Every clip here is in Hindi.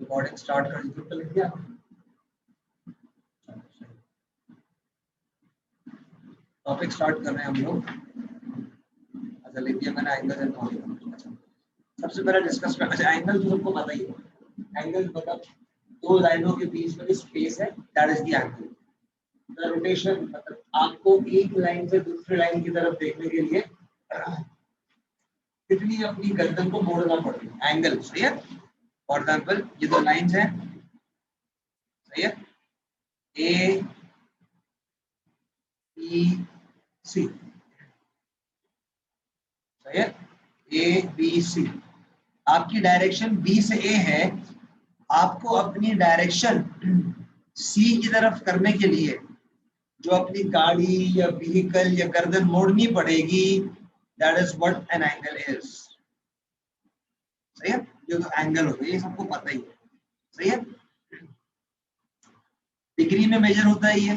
रिकॉर्डिंग स्टार्ट कर दी तो लिख दिया। टॉपिक स्टार्ट कर रहे हैं हम लोग। अच्छा लिख दिया मैंने एंगल एंड पॉलीगॉन। अच्छा सबसे पहले डिस्कस करना चाहिए एंगल तो सबको पता ही है। एंगल मतलब दो लाइनों के बीच में स्पेस है, that is the angle. The rotation मतलब आपको एक लाइन से दूसरी लाइन की तरफ देखने के लिए कितनी अपनी गर्दन को मोड़ना पड़ेगा, एंगल। सही है। फॉर एग्जाम्पल ये दो लाइंस हैं, सही है, ए बी सी, सही है, ए बी सी। आपकी डायरेक्शन बी से ए है, आपको अपनी डायरेक्शन सी की तरफ करने के लिए जो अपनी गाड़ी या व्हीकल या गर्दन मोड़नी पड़ेगी, that is what an angle is. सही है। ये तो एंगल हो गया, ये सबको पता ही है। सही है। डिग्री में मेजर होता है ये,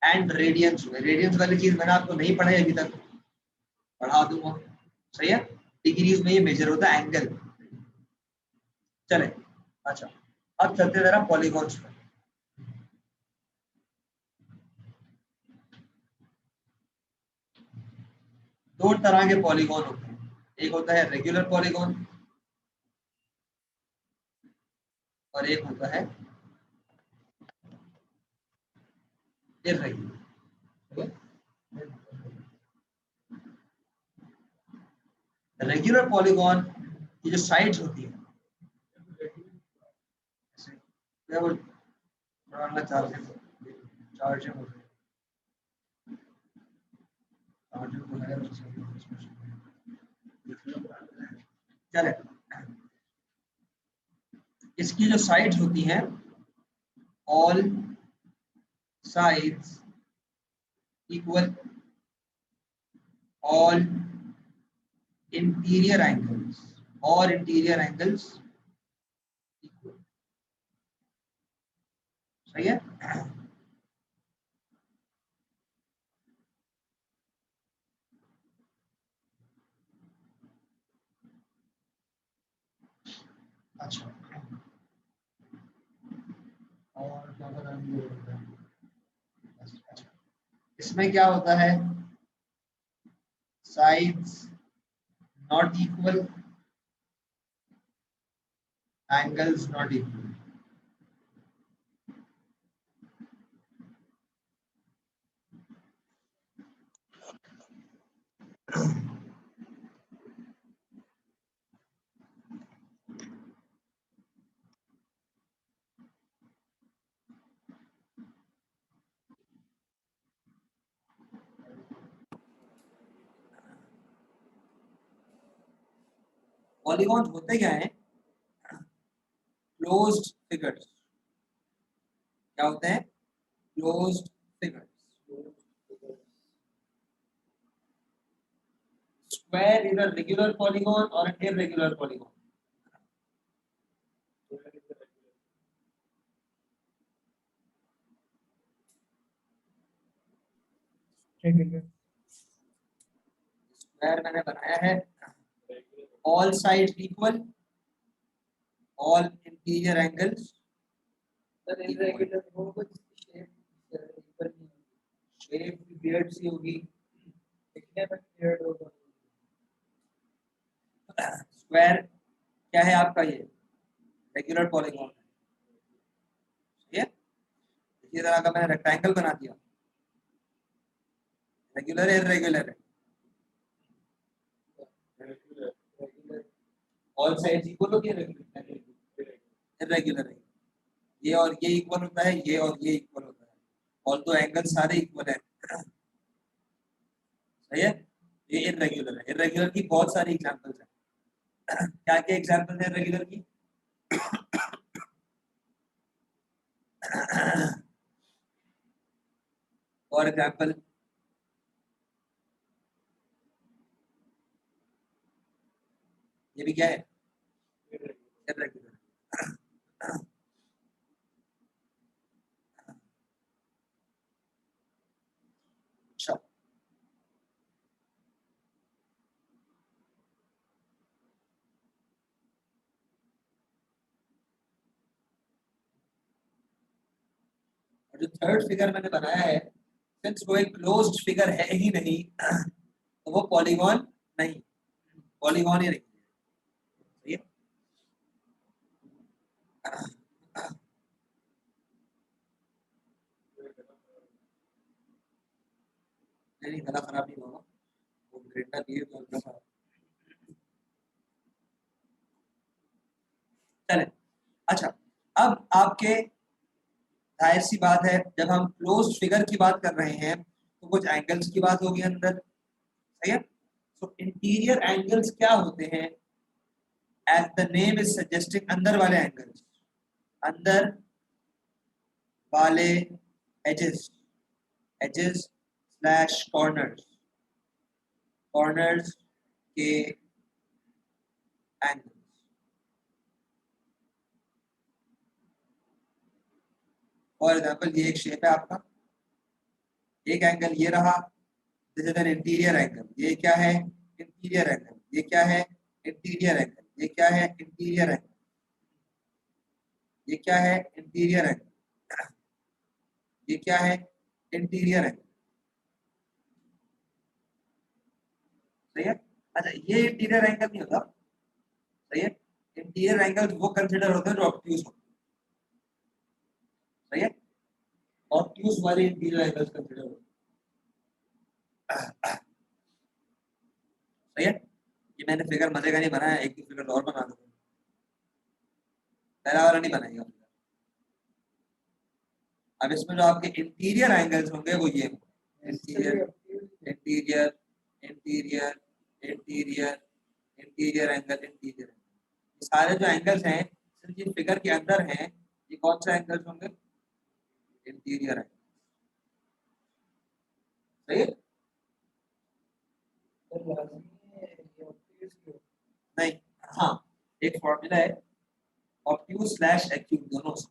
एंड रेडियंस में। रेडियंस वाली चीज मैंने आपको नहीं पढ़ाई अभी तक, पढ़ा दूंगा। सही है। डिग्रीज में ये मेजर होता है एंगल। चले अच्छा अब चलते जरा पॉलीगॉन्स में। दो तरह के पॉलीगॉन होते हैं, एक होता है रेगुलर पॉलीगॉन और एक होता है इर्रेगुलर। रेगुलर पॉलीगॉन की जो साइड्स होती है, क्या बोल चार्जिंग चार्जिंग चले, इसकी जो साइड्स होती हैं, all sides equal, all interior angles, और इंटीरियर एंगल्स इक्वल। सही है। अच्छा और क्या बताएंगे, इसमें क्या होता है, sides not equal, angles not equal. Polygon होते क्या है, क्लोज्ड फिगर्स। क्या होते हैं, closed figures. Square is a regular polygon और an irregular polygon। स्क्वायर मैंने बनाया है, all sides equal, all interior angles shape weird सी होगी, दिखने में वियर्ड होगा। स्क्वायर क्या है आपका, ये रेगुलर पॉलीगॉन है। ठीक है। इसी तरह का मैंने रेक्टेंगल बना दिया, रेगुलर है इरेगुलर है, ऑल साइड्स इक्वल होगी, इरेगुलर है। ये और ये इक्वल होता है, ये और ये इक्वल होता है, और तो एंगल सारे इक्वल है। सही है। ये इरेगुलर है। इरेगुलर की बहुत सारी एग्जांपल्स हैं। क्या क्या एग्जांपल्स है इरेगुलर की? फॉर एग्जांपल ये भी क्या है, इरेगुलर। अच्छा जो थर्ड फिगर मैंने बनाया है, सिंस वो एक क्लोज्ड फिगर है ही नहीं तो वो पॉलीगॉन नहीं, पॉलीगॉन ही नहीं है। नहीं, गला खराब नहीं होगा, वो ग्रेटा दिए तो गला खराब। चले, अच्छा, अब आपके जाहिर सी बात है जब हम क्लोज्ड फिगर की बात कर रहे हैं तो कुछ एंगल्स की बात होगी अंदर, सही है। तो इंटीरियर एंगल्स क्या होते हैं? As the name is suggesting, अंदर वाले एंगल्स, अंदर वाले edges, edges slash corners, corners के एंगल्स। फॉर एग्जाम्पल ये एक शेप है आपका, एक एंगल ये रहा, this is an interior angle, ये क्या है? Interior angle. ये क्या है? Interior angle. ये क्या है? Interior angle. ये क्या है? Interior angle. ये क्या है? इंटीरियर एंगल, सही है। अच्छा, ये इंटीरियर एंगल नहीं होता, सही है। इंटीरियर एंगल वो कंसिडर होते हैं जो ऑब्ट्यूज होते हैं, सही है। ऑब्ट्यूज वाले इंटीरियर एंगल्स कंसिडर होते हैं, सही है। ये मैंने फिगर मजे का नहीं बनाया, एक दो फिगर और बना दूंगा, पहला वाला नहीं बनाएगा। अब इसमें जो आपके इंटीरियर एंगल्स होंगे वो ये interior, interior, interior, interior, interior angle, interior, सारे जो एंगल्स हैं सिर्फ ये फिगर के अंदर हैं, ये कौन सा एंगल्स होंगे? इंटीरियर एंगल, सही है। नहीं, हाँ, एक फॉर्मूला है ऑब्ट्यूज स्लैश एक्यूट दोनों से,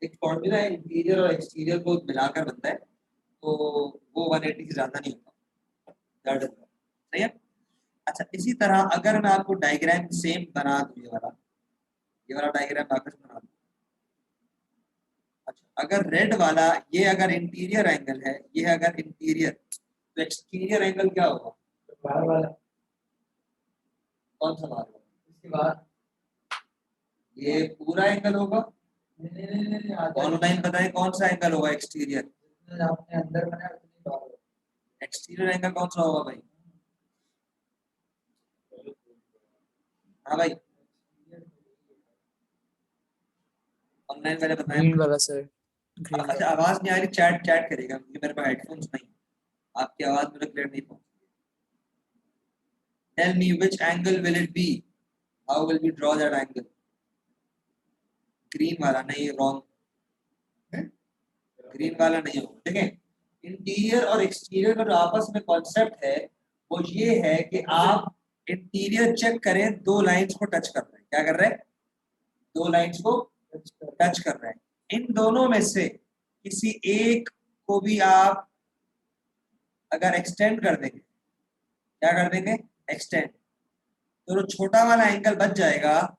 एक फॉर्मूला है इंटीरियर और एक्सटीरियर को मिलाकर बनता है, तो वो 180 से ज्यादा नहीं होता, सही है। अच्छा, इसी तरह अगर मैं आपको डायग्राम सेम बना दूं, ये वाला डायग्राम वापस बना दूं। अच्छा, अगर रेड वाला ये अगर इंटीरियर एंगल है, ये अगर इंटीरियर, तो एक्सटीरियर एंगल क्या होगा? बाहर वाला। कौन सा बाहर वाला? इसके बाद ये पूरा एंगल होगा। ऑनलाइन बताएं कौन सा एंगल होगा एक्सटीरियर? आपने अंदर बनाया, एक्सटीरियर एंगल कौन सा होगा भाई? हाँ भाई, ऑनलाइन मैंने बताया ग्रीन वाला सर, ग्रीन अच्छा, वाला। आवाज नहीं आ रही, चैट चैट करेगा क्योंकि मेरे पास हेडफोन्स नहीं, आपकी आवाज मेरे क्लियर नहीं पहुंच। Tell me which angle will it be, how will we draw that angle? Green वाला नहीं, रॉन्ग, ग्रीन वाला नहीं होगा, ठीक है। इंटीरियर और एक्सटीरियर का जो आपस में कॉन्सेप्ट है वो ये है कि आप इंटीरियर चेक करें, दो लाइंस को टच कर रहे हैं, क्या कर रहे हैं? दो लाइंस को टच कर रहे हैं। इन दोनों में से किसी एक को भी आप अगर एक्सटेंड कर देंगे, क्या कर देंगे? एक्सटेंड, तो जो छोटा वाला एंगल बच जाएगा,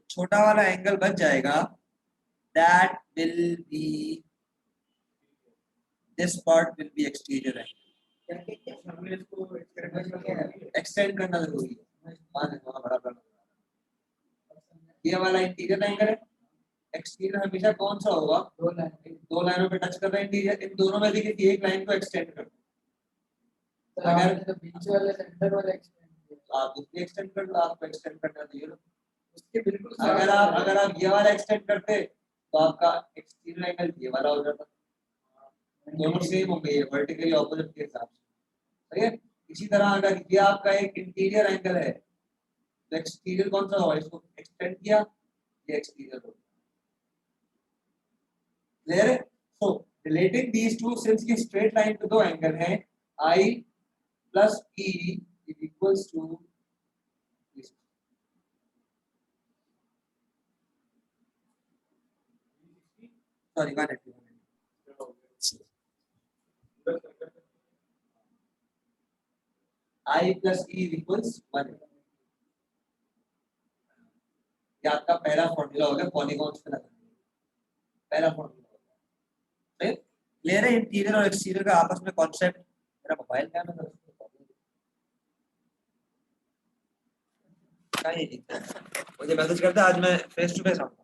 छोटा वाला एंगल बच जाएगा, that will be, this part will be exterior angle. Extend करना जरूरी है, ये वाला इंटीरियर एंगल है, एक्सटीरियर हमेशा कौन सा होगा? दो लाइनों पे टच कर रहे हैं इंटीरियर, इन दोनों में से किसी एक लाइन को एक्सटेंड कर दो। अगर तो बीच वाले सेंटर वाला एक्सटेंड, आप उसको एक्सटेंड कर दो, आपको एक्सटेंड करना चाहिए ना उसके बिल्कुल। अगर आप ये वाला एक्सटेंड करते तो आपका एक्सटीरियर एंगल ये वाला हो जाता, दोनों सेम होंगे, ये वर्टिकली ऑपोजिट के हिसाब से, सही है। इसी तरह अगर ये आपका एक इंटीरियर एंगल है तो एक्सटीरियर कौन सा होगा? इसको एक्सटेंड किया, ये एक्सटीरियर होगा, क्लियर है। सो रिलेटिंग दीज टू, सिंस की स्ट्रेट लाइन पे दो एंगल हैं, I plus E is equals to, sorry 180, I plus E is equals 180। ये आपका पहला फॉर्मूला हो गया पॉलीगॉन्स पे लगाने, पहला फॉर्मूला होता है। क्लियर है इंटीरियर और एक्सटीरियर का आपस में कॉन्सेप्ट। मेरा मोबाइल क्या है, मुझे मैसेज करता आज मैं फेस टू फेस आऊंगा,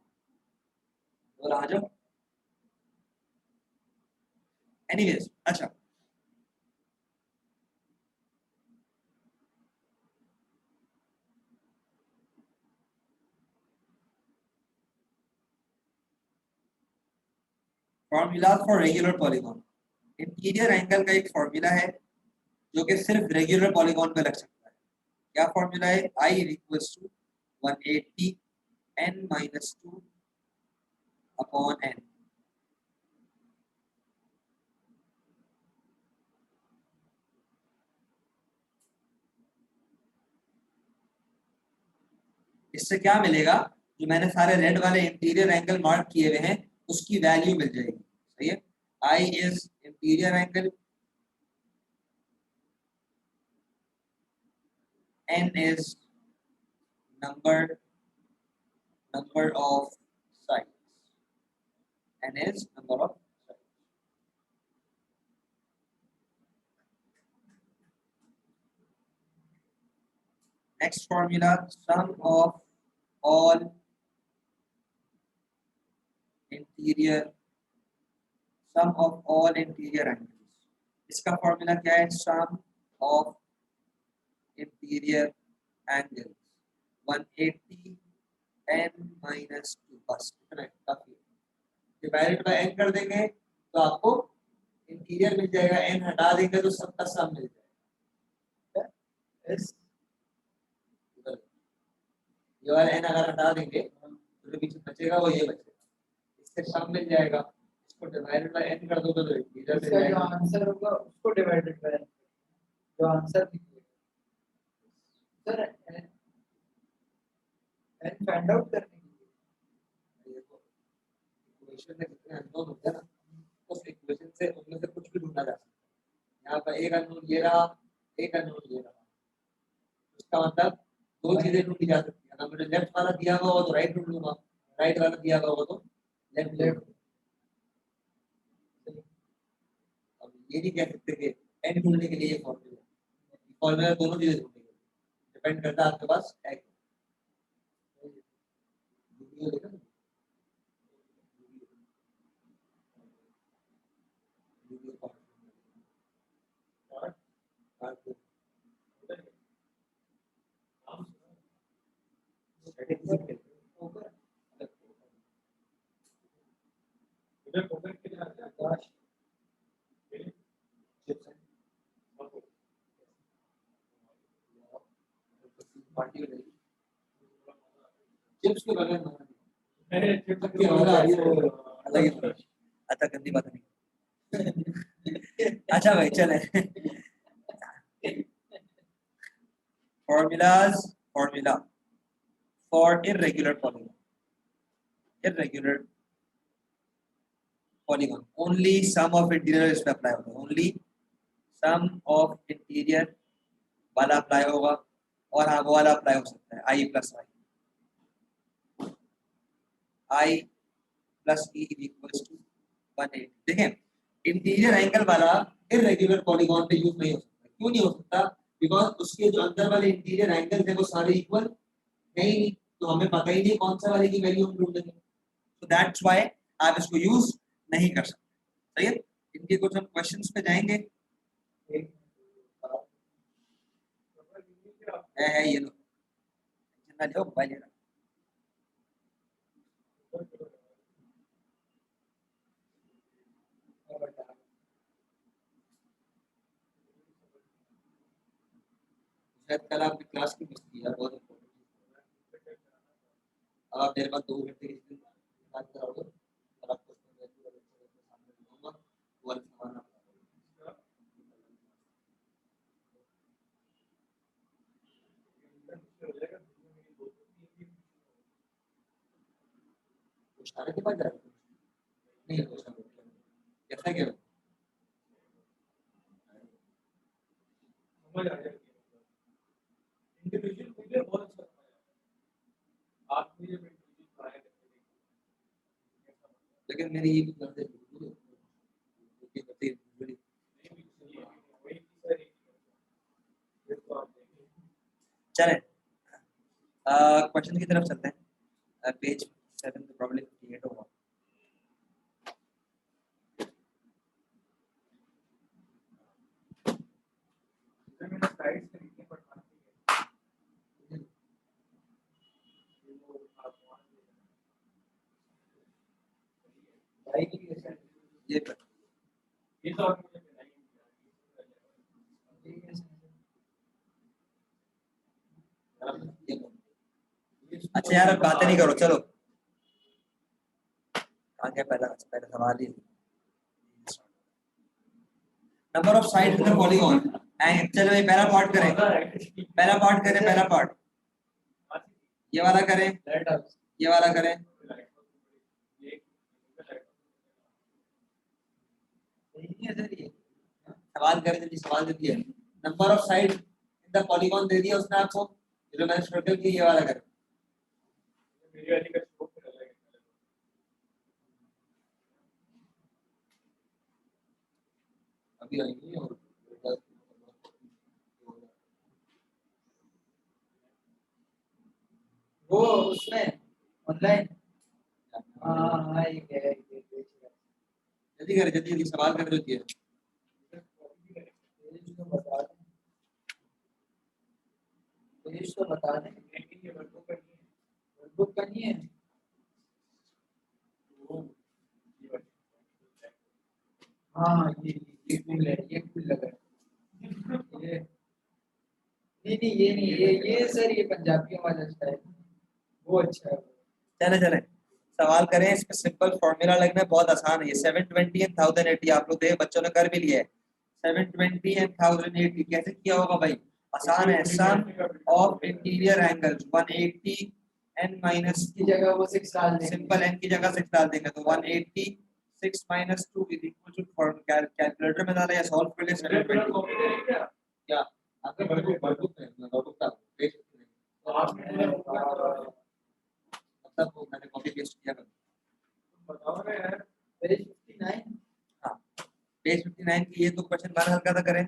बोला आ जाओ। एनीवेज अच्छा, formula for regular polygon. Interior angle का एक फॉर्मूला है जो कि सिर्फ रेगुलर पॉलीगॉन पे लग सकता है। क्या फॉर्मूला है? I equals to 180 n minus 2 upon n। इससे क्या मिलेगा? जो मैंने सारे रेड वाले इंटीरियर एंगल मार्क किए हुए हैं उसकी वैल्यू मिल जाएगी। सही है, I is interior angle, n is number of sides, n is number of sides. Next formula, sum of all interior angles। इसका फॉर्मूला क्या है? Sum of interior angles 180 n minus 2, बस इतना काफी है। डिवाइडेड बाय n कर देंगे तो आपको इंटीरियर मिल जाएगा, n हटा देंगे तो सबका सम मिल जाएगा। इस ये वाला n अगर हटा देंगे तो जो पीछे बचेगा वो ये बचेगा, इससे सम मिल जाएगा। इसको डिवाइडेड बाय n कर दो तो इंटीरियर मिल जाएगा। जो आंसर होगा उसको डिवाइडेड बाय जो answer sir n find out करने के लिए देखो इक्वेशन में कितने अननोन होते हैं ना, उस इक्वेशन से उनमें से कुछ भी ढूंढा जा सकता है। यहाँ पर एक अननोन ये रहा, एक अननोन ये रहा, उसका मतलब दो चीजें ढूंढी जा सकती है। अगर मुझे लेफ्ट वाला दिया हुआ हो तो राइट ढूंढ लूंगा, राइट वाला दिया हुआ हो तो लेफ्ट। अब ये नहीं कह सकते कि n ढूंढने के लिए ये फॉर्मूला दोनों चीजें ढूंढनी है, डिपेंड करता है आपके पास है क्या। चिप्स के बगैर अलग ही अच्छा, गंदी बात नहीं। अच्छा भाई चले, formula for irregular polygon only sum of interior इस पे अप्लाई होगा, ओनली सम ऑफ इंटीरियर वाला अप्लाई होगा, और हाँ वो वाला अप्लाई हो सकता है I plus E equals to 180। देखें इंटीरियर एंगल वाला इर्रेगुलर पॉलीगॉन पे यूज नहीं हो सकता। क्यों नहीं हो सकता? बिकॉज उसके जो अंदर वाले इंटीरियर एंगल थे वो सारे इक्वल है ही नहीं, तो हमें पता ही नहीं कौन सा वाले की वैल्यू हम ढूंढेंगे, तो दैट्स व्हाई आप इसको यूज नहीं कर सकते। सही है, इनके कुछ हम क्वेश्चंस पे जाएंगे। है ये लो जितना जो मोबाइल लेना। शायद कल आपकी क्लास की मिस की है, बहुत इंपॉर्टेंट। आप मेरे पास 2 घंटे की बात कराओगे और आपको सामने दूंगा वो सामान सारे के पास जाएगा नहीं कैसा क्या समझ आ जाएगा। इंडिविजुअल मुझे बहुत अच्छा लगता है, आप मुझे लेकिन लेकिन मेरी ये करते चले क्वेश्चन की तरफ चलते हैं। पेज 7 तो प्रॉब्लम 58 होगा। ये पर अच्छा यार अब बातें नहीं करो, चलो आगे पहला सवाल ही number of sides in the polygon. चलो ये पहला पार्ट करें, पहला पार्ट ये वाला करें, ये वाला करें। सवाल करें जल्दी, सवाल दे दिया। Number of side in the polygon दे दिया उसने आपको, जो मैंने सर्कल की ये वाला करें। अभी आएंगे और वो उसमें ऑनलाइन हाँ ये जल्दी करें, जल्दी सवाल कर देती है। पेज तो बता दें, वर्कबुक करनी है। हाँ ये कूल है, ये कूल लगा ये नहीं ये नहीं ये सर ये पंजाबियों वाला स्टाइल वो अच्छा है। चले चले सवाल करें। इसमें सिंपल फॉर्मूला लगना है, बहुत आसान है ये। 720 एंड 1080 आप लोग देख बच्चों ने कर भी लिया है। 720 एंड 1080 कैसे किया होगा भाई? आसान है। Sum of interior angles 180 n minus की जगह वो 6 डाल देंगे, सिंपल एन की जगह 6 डाल देंगे तो 180 6 minus 2 is equal to calculator में डाला या सॉल्व कर ले 720 क्या आपने वर्कबुक था मतलब वो मैंने कॉपी पेस्ट किया था। पेज 59 हाँ पेज 59 की ये तो क्वेश्चन बार हल्का सा करें,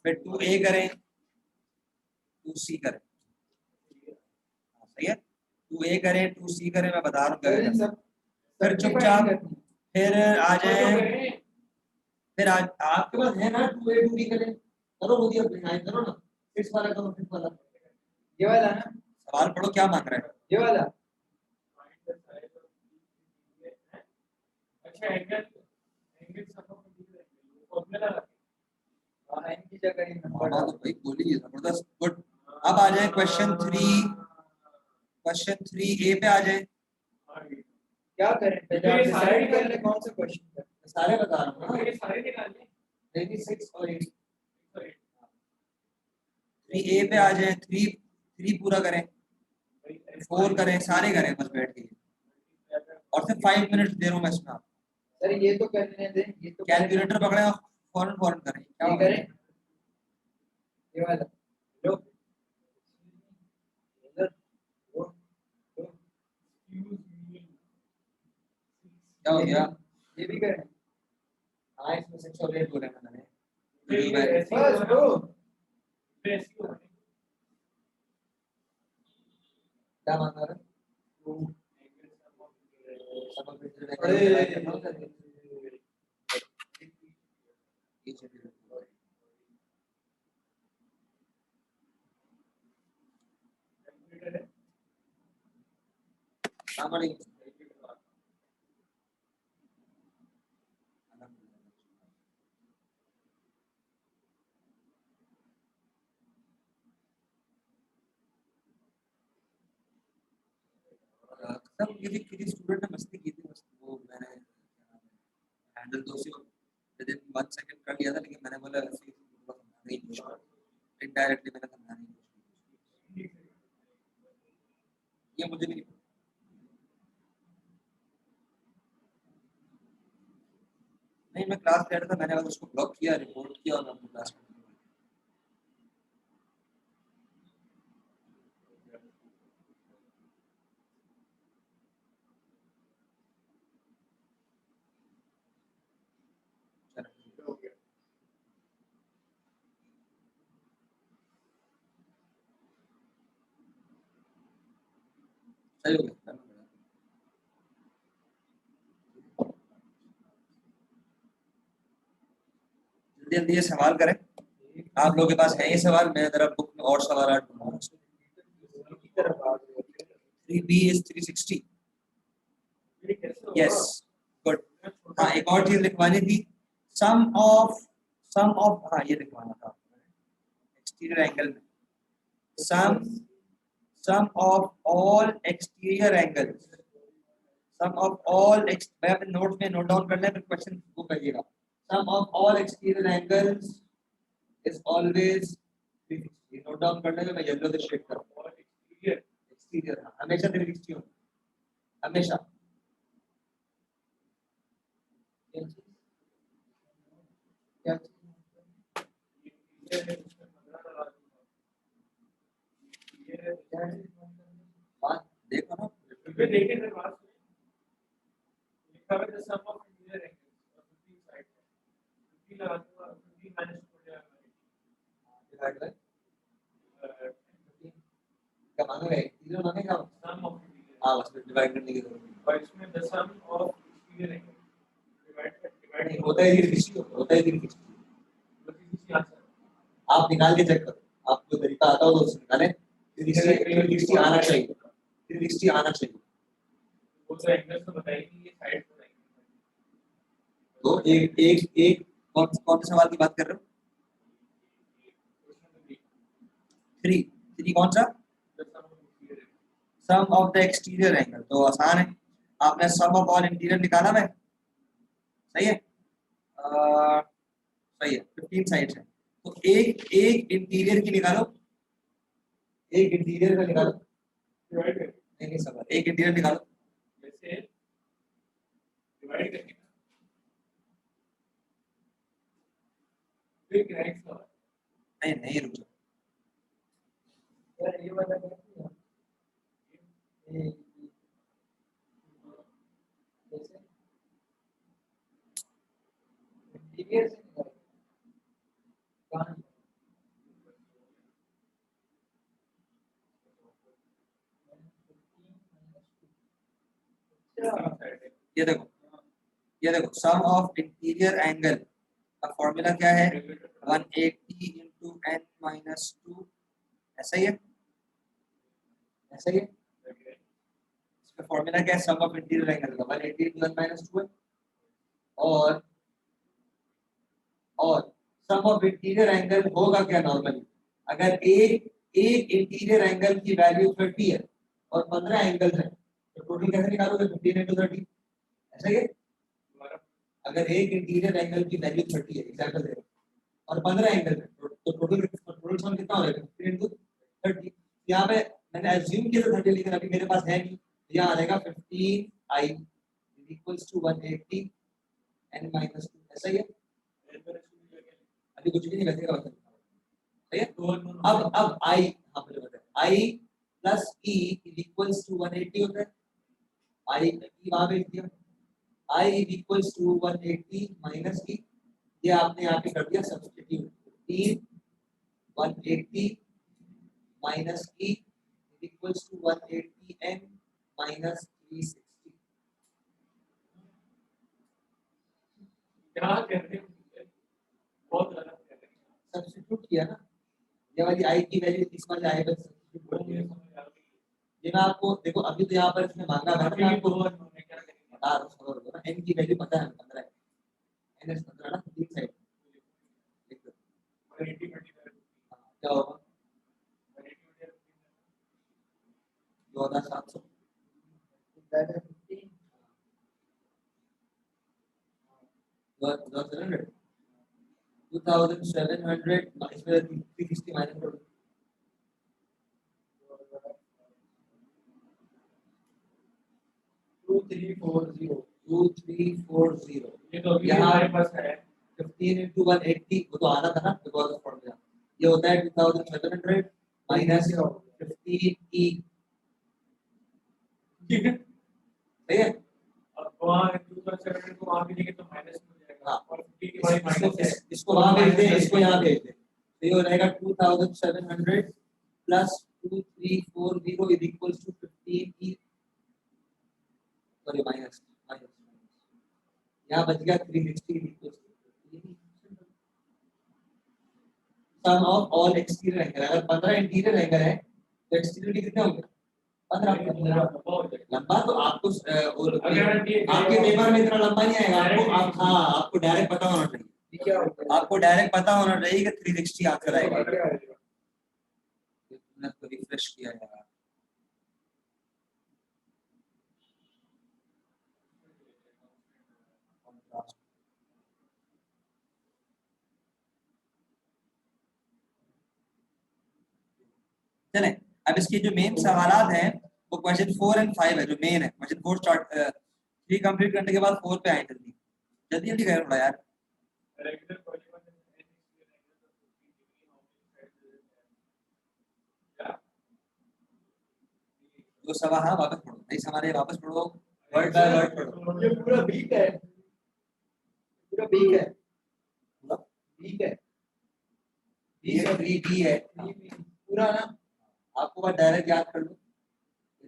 फिर 2a करें 2c करें। हाँ, सही है। 2a करें 2c करें, मैं बता रहा हूँ। फिर चुपचाप फिर आ जाए, फिर आज आपके पास है ना 2a 2b करें, करो मुझे करो ना, फिर वाला करो, फिर वाला ये वाला ना, सवाल पढ़ो क्या मांग रहा है। ये वाला अच्छा एंगल हाँ इनकी जगह ही नंबर हाँ, डाल तो भाई बोलिए जबरदस्त गुड। अब आ जाए क्वेश्चन 3 ए पे आ जाए। क्या करें पहले आप डिसाइड कर ले कौन सा क्वेश्चन करें। सारे बता रहा हूँ ये सारे निकालने 6 और 8 3a पे आ जाए। 3 पूरा करें, 4 करें, सारे करें बस बैठ के। और फिर 5 मिनट दे रहा हूँ मैं इसमें। आप सर ये तो करने दें, ये तो कैलकुलेटर पकड़े और फौरन करें। क्या ये करें ये वाला लो इधर वो क्या हो गया? ये भी करें हाँ इसमें 6 और 8 बोले मैंने। बस लो क्या मांग रहा है? सब किसी स्टूडेंट ने मस्ती की थी, बस वो मैंने हैंडल तो उसी विद इन 1 सेकंड कर लिया था, लेकिन मैंने बोला ऐसे नहीं इनडायरेक्टली मैंने समझाने की कोशिश की। ये मुझे नहीं नहीं मैं क्लास ले रहा था, मैंने बस उसको ब्लॉक किया, रिपोर्ट किया और मैं अपनी क्लास में सही हो गया। जल्दी जल्दी ये सवाल करें, आप लोगों के पास है ये सवाल, मैं जरा बुक में और सवाल ऐड करूंगा। 3b is 360। Yes good. हाँ एक और चीज लिखवानी थी, सम ऑफ हाँ ये लिखवाना था एक्सटीरियर एंगल में, sum of all exterior angles, sum of all मैं अपने नोट में नोट डाउन करना है, फिर क्वेश्चन वो करिएगा। Sum of all exterior angles is always 360। Note down करने में मैं येलो से शेड करूंगा। एक्सटीरियर हमेशा 360 होगा, हमेशा। बात देखो ना, डिवाइड बाय क्या मांगेगा, एक्सटीरियर मांगेगा, हाँ बस डिवाइड करने की जरूरत नहीं। और इसमें the sum of exterior angle नहीं, होता है 360, होता है 360। आप निकाल के चेक करो, आपको तरीका आता हो तो उससे निकालें। 360 आना चाहिए, 360 आना चाहिए। वो तो एंगल तो बताएगी, ये साइड बताएगी। तो एक एक एक कौन से सवाल की बात कर रहे हो? 3 कौन सा? सम ऑफ द एक्सटीरियर एंगल, तो आसान है, आपने सम ऑफ ऑल इंटीरियर निकाला है, सही है। सही है, 15 साइड्स है, तो एक एक इंटीरियर की निकालो, एक इंटीरियर का निकालो। डिवाइड करके नहीं सवाल, एक इंटीरियर निकालो। वैसे डिवाइड करके फिर ग्राइंड का नहीं नहीं रुक जाओ, यार ये वाला क्या है? ये जैसे इंटीरियर से निकाल कहां ये देखो, ये देखो सम ऑफ इंटीरियर एंगल का फॉर्मूला क्या है, 180 into n minus 2, ऐसा ही है, ऐसा ही है। इसका फॉर्मूला क्या है, सम ऑफ इंटीरियर एंगल का 180 into n minus 2 है, और सम ऑफ इंटीरियर एंगल होगा क्या नॉर्मली, अगर एक एक इंटीरियर एंगल की वैल्यू 30 है और 15 एंगल है, तो टोटल कैसे निकालोगे, 15 into 30, ऐसा ही है। अगर एक इंटीरियर एंगल की वैल्यू 30 है एग्जांपल दे रहा हूं, और 15 एंगल है, तो टोटल सम कितना हो जाएगा, 15 into 30। यहाँ पे मैंने अज्यूम किया था 30, लेकिन अभी मेरे पास है नहीं, यहाँ आ जाएगा 15i equals to 180 n minus 2, ऐसा ही है। अभी कुछ भी नहीं बचेगा, सही है। अब i, हाँ मुझे पता है, i plus e equals to 180 होता है, i e वहां भेज दिया, i equals to 180 minus e, ये आपने यहाँ पे कर दिया substitute, 180 minus e equals to 180 n minus 360। क्या कहते हैं, बहुत गलत कहते हैं। सब्स्टिट्यूट किया ना, ये वाली i की वैल्यू इस वाले i पर सब्स्टिट्यूट कर दिया। ये मैं आपको देखो, अभी तो यहाँ पर इसने मांगा था ना, मैं आपको बता रहा हूँ ना, n की वैल्यू पता है 15 है, n is 15 ना, तीन साइड लिख दो, क्या होगा 2700 2700 इसमें 360 माइनस करो, 2340। ये तो अभी यहाँ हमारे पास है 15 into 180, वो तो आना था ना बिकॉज ऑफ फॉर्मूला, ये होता है 2700 माइनस 15e, ठीक है। सही है। अब वहाँ 2700 को वहाँ भी देंगे तो माइनस हो जाएगा, हाँ। और 50 के बाद माइनस है, इसको वहां भेज दे, इसको यहाँ भेज दे, तो ये हो जाएगा 2700 plus 2340 is equals to 15e sorry minus minus यहाँ बच गया 360 sum of all exterior angle. अगर 15 इंटीरियर एंगल है तो एक्सटीरियर कितने होंगे 15 लंबा। तो आपको आपके पेपर में इतना लंबा नहीं आएगा आपको। आप हाँ आपको डायरेक्ट पता होना चाहिए, आपको डायरेक्ट पता होना चाहिए कि 360 आंसर आएगा। मैंने तो रिफ्रेश किया यार। चलें अब इसके जो मेन सवालात हैं वो क्वेश्चन 4 एंड 5 है जो मेन है। क्वेश्चन 4 स्टार्ट 3 कंप्लीट करने के बाद 4 पे आए जल्दी जल्दी जल्दी करें थोड़ा यार। जो सवाल हाँ वापस पढ़ो नहीं हमारे वापस पढ़ो वर्ड बाय वर्ड पढ़ो। ये पूरा वीक है, पूरा वीक है, वीक है, ये 3D है पूरा ना। आपको बस डायरेक्ट याद कर लो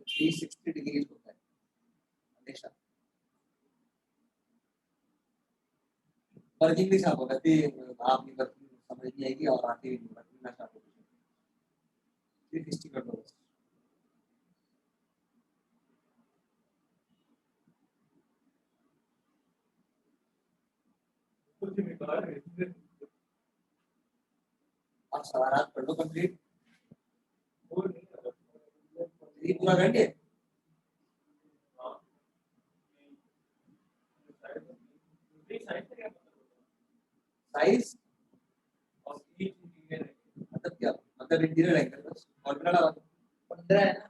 360 डिग्री होता है हमेशा। वर्किंग भी साफ होगा थी आपकी वर्किंग समझ नहीं आएगी और आती भी नहीं वर्किंग ना स्टार्ट होगी 360 कर दो बस। आप सवाल पढ़ लो कंप्लीट पूरा कर लिए। साइज मतलब क्या मतलब इंटीरियर एंगल बस फॉर्मूला लगा दो 15 है ना,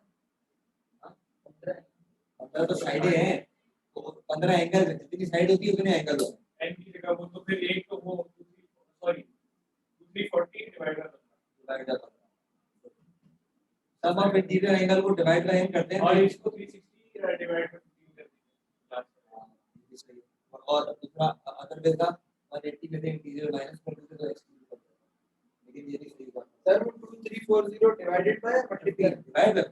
15 तो साइडें हैं तो 15 एंगल है जितनी साइड होती है उतने एंगल होते हैं। एन की जगह वो तो फिर एक तो वो सॉरी 240 डिवाइड कर सम ऑफ इंटीरियर एंगल को डिवाइड बाय n करते हैं और इसको 360 डिवाइड कर 3 कर सही है। और दूसरा अदर वे का 180 में से इंटीरियर माइनस कर देते तो एक्सक्लूड कर देते लेकिन ये नहीं सही बात सर वो 2340 डिवाइडेड बाय मल्टीप्लाई डिवाइड है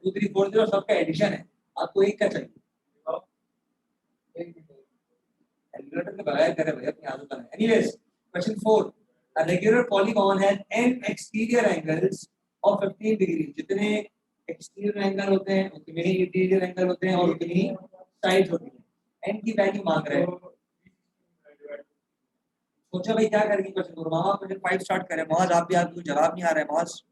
2340 सबका एडिशन है आपको एक का चाहिए कैलकुलेटर के बगैर करे भैया अपनी आदत है। Anyways question 4 a regular polygon has n exterior angles of 15 degree. जितने एक्सटीरियर एंगल होते हैं उतने ही इंटीरियर एंगल होते हैं और उतनी साइड होती है। n की वैल्यू मांग रहे हैं। सोचा भाई क्या करेंगे क्वेश्चन को मामा क्वेश्चन 5 स्टार्ट करें। मौज आप भी आपको जवाब नहीं आ रहा है मौज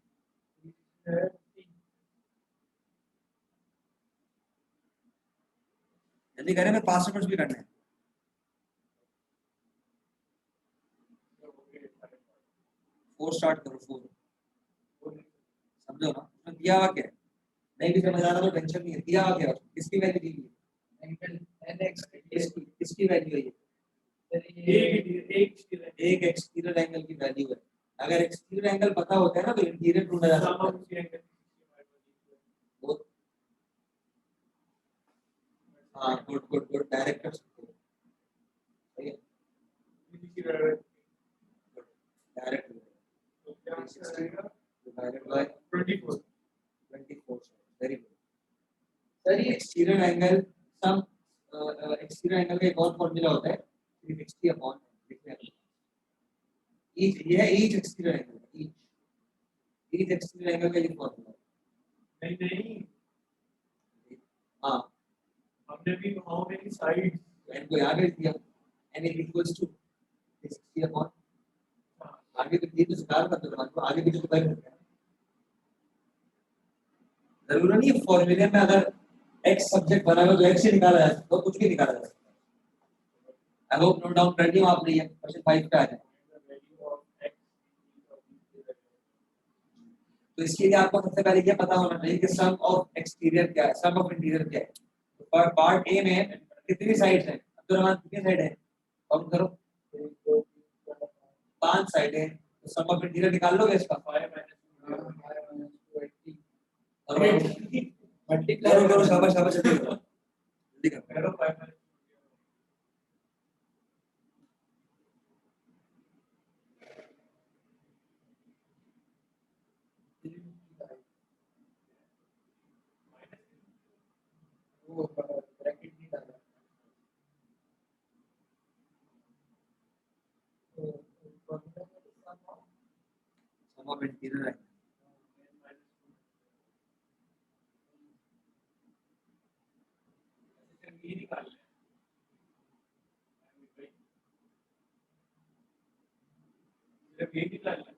जल्दी करें मैं 5 मिनट भी करना है। फोर स्टार्ट करो 4 समझो ना उसमें दिया हुआ क्या है नहीं भी समझ आ रहा तो टेंशन नहीं है दिया हुआ क्या है किसकी वैल्यू दी हुई है एंगल nx किसकी वैल्यू है ये एक एक्सटीरियर एंगल की वैल्यू है। अगर एक्सटीरियर एंगल पता होता है ना तो इंटीरियर ढूंढा जा सकता है। हाँ गुड गुड गुड डायरेक्ट कर सकते हो सही है direct divided by 24 very good. Sir ये exterior angle sum exterior angle का एक और फॉर्मूला होता है 360 अपॉन ईच ये है each exterior angle each exterior angle का ये फॉर्मूला नहीं हाँ हमने भी हाउ मेनी साइड्स एन को याद रख दिया n is equals to 360 upon आगे तो ये तो स्टार का तो आगे भी तो कर सकते हैं। जरूरी नहीं है फॉर्मूले में अगर x सब्जेक्ट बना हो तो x से निकाला जा सकता है कुछ भी निकाला जा सकता है। आई होप नोट डाउन कर लिया आपने ये क्वेश्चन 5 पे आ जाए। तो इसके लिए आपको सबसे पहले क्या पता होना चाहिए कि सम ऑफ एक्सटीरियर क्या है सम ऑफ इंटीरियर क्या है। तो पार्ट ए में कितनी साइड्स हैं अब्दुल कितनी साइड है काउंट करो 5 साइड है तो सम ऑफ इंटीरियर निकाल लोगे इसका 5 मल्टीप्लाई करो शाबाश शाबाश जल्दी करो 5 वो ब्रैकेट नहीं डाल बी निकालना है सिर्फ ये निकालना है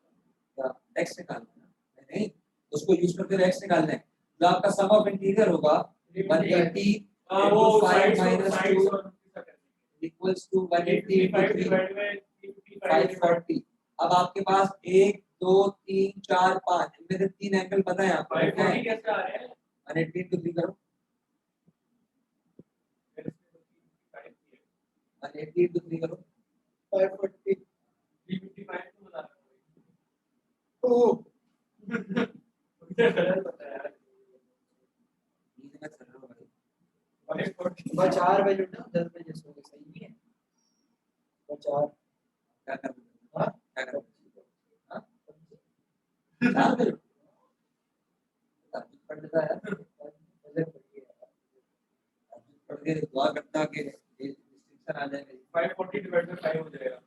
एक्स निकालना है नहीं, उसको यूज करके एक्स निकालना है। जो आपका सम ऑफ इंटीरियर होगा 180 हाँ वो 5 साइड्स minus 2 और equals to 180 into 3 डिवाइड में 540। अब आपके पास 1 2 3 4 5 इनमें से 3 एंगल पता है आपको क्या 540 है? कैसे आ रहे हैं 180 into 3 करो, 180 into 3 करो, 540 355 तो बता रहा ओ मुझे गलत पता है यार इजी में चल रहा हूं भाई। 540 सुबह 4 बजे उठा 10 बजे सो गए, सही नहीं है? सुबह 4 क्या कर रहे हो? हाँ क्या कर रहे हो? हाँ? 4 बजे तहज्जुद पढ़ लेता है यार, बजे पड़ी है तहज्जुद पढ़ के दुआ करता कि ये डिस्टिंक्शन आ जाए। 540 डिवाइड में 5 हो जाएगा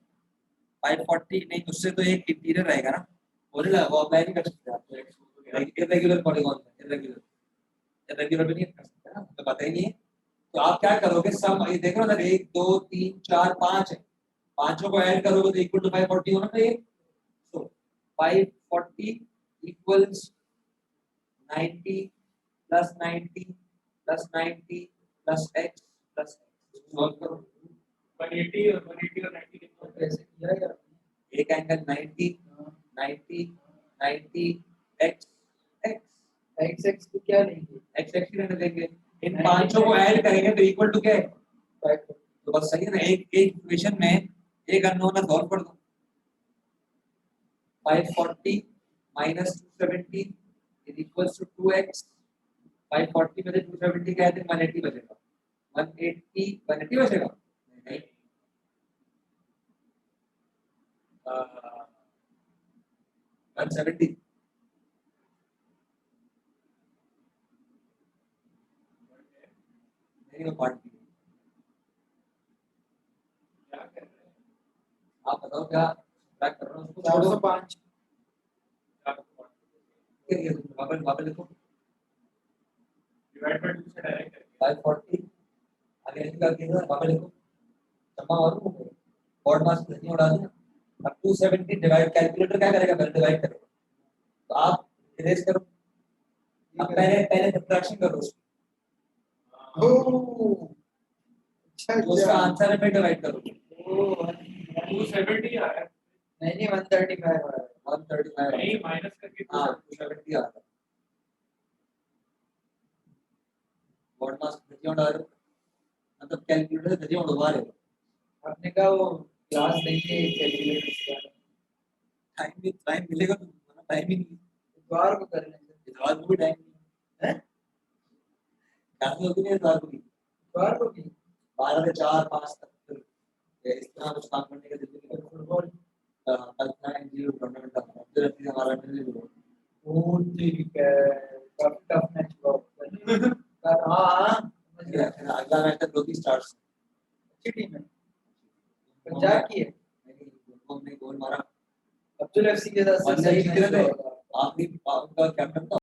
540 नहीं, उससे तो एक इंटीरियर रहेगा ना, बोले ना वो अप्लाई नहीं कर सकते आप, इरेगुलर पॉलीगॉन है, इरेगुलर भी नहीं कर सकते ना, तो पता ही नहीं है। तो आप क्या करोगे, सम ये देखो ना, 1 2 3 4 5 है, पांचों को ऐड करोगे तो इक्वल टू 540 होना चाहिए। सो 540 equals 90 plus 90 plus 90 plus x plus solve करो। 180 और 90 कितना होता है कैसे किया यार? एक angle 90 90 90 x x x x तो क्या लेंगे? x x रहने देंगे, इन पांचों को ऐड करेंगे तो इक्वल टू क्या है? 540 तो बस सही है ना, एक एक इक्वेशन में एक अननोन है, सॉल्व कर दो। 540 minus 270 is equals to 2x। 540 में से 270 क्या है तो 180 बचेगा, 180 बचेगा नहीं, 170 नहीं वो पार्ट भी। क्या कर रहे हैं आप बताओ क्या ट्रैक कर रहे हो, उसको छोड़ो 405 ये वापस लिखो डिवाइड बाय 2 से डायरेक्ट करके 540 आगे लिखा कितना वापस लिखो, सम्मा और बॉड मास नहीं उड़ा दिया। अब 270 डिवाइड, कैलकुलेटर क्या करेगा, पहले डिवाइड करेगा, तो आप इरेज करो, अब पहले पहले सब्ट्रैक्शन करो उसकी, ओह अच्छा जो उसका अच्छा आंसर है फिर डिवाइड करो। ओह 270 आ रहा है नहीं 135 आ रहा है 135 नहीं माइनस करके हाँ 270 270 आ रहा है, बॉड मास नहीं उड़ा रहे हो, मतलब कैलकुलेटर से नहीं उड़वा रहे हो, आपने कहा वो क्लास देंगे कैलकुलेटर से टाइम मिलेगा तो टाइम ही नहीं, द्वार को करने से इतवार को भी टाइम नहीं है है, होती नहीं इतवार को भी, द्वार को भी 12 से 4 5 तक फिर इस तरह कुछ काम करने का दिल नहीं करता। फुटबॉल कल ना एनजीओ टूर्नामेंट था, मुझे लगती है हमारा मिलने भी होगा। वो ठीक है काफी टफ मैच हुआ पर हाँ समझ गया फिर अगला मैच तक लोगी स्टार्स, अच्छी टीम है पंजाब की है हमने गोल मारा, अब्दुल एफसी के साथ और सही जीत मैच रहे हुआ थे, था आखिरी उनका कैप्टन था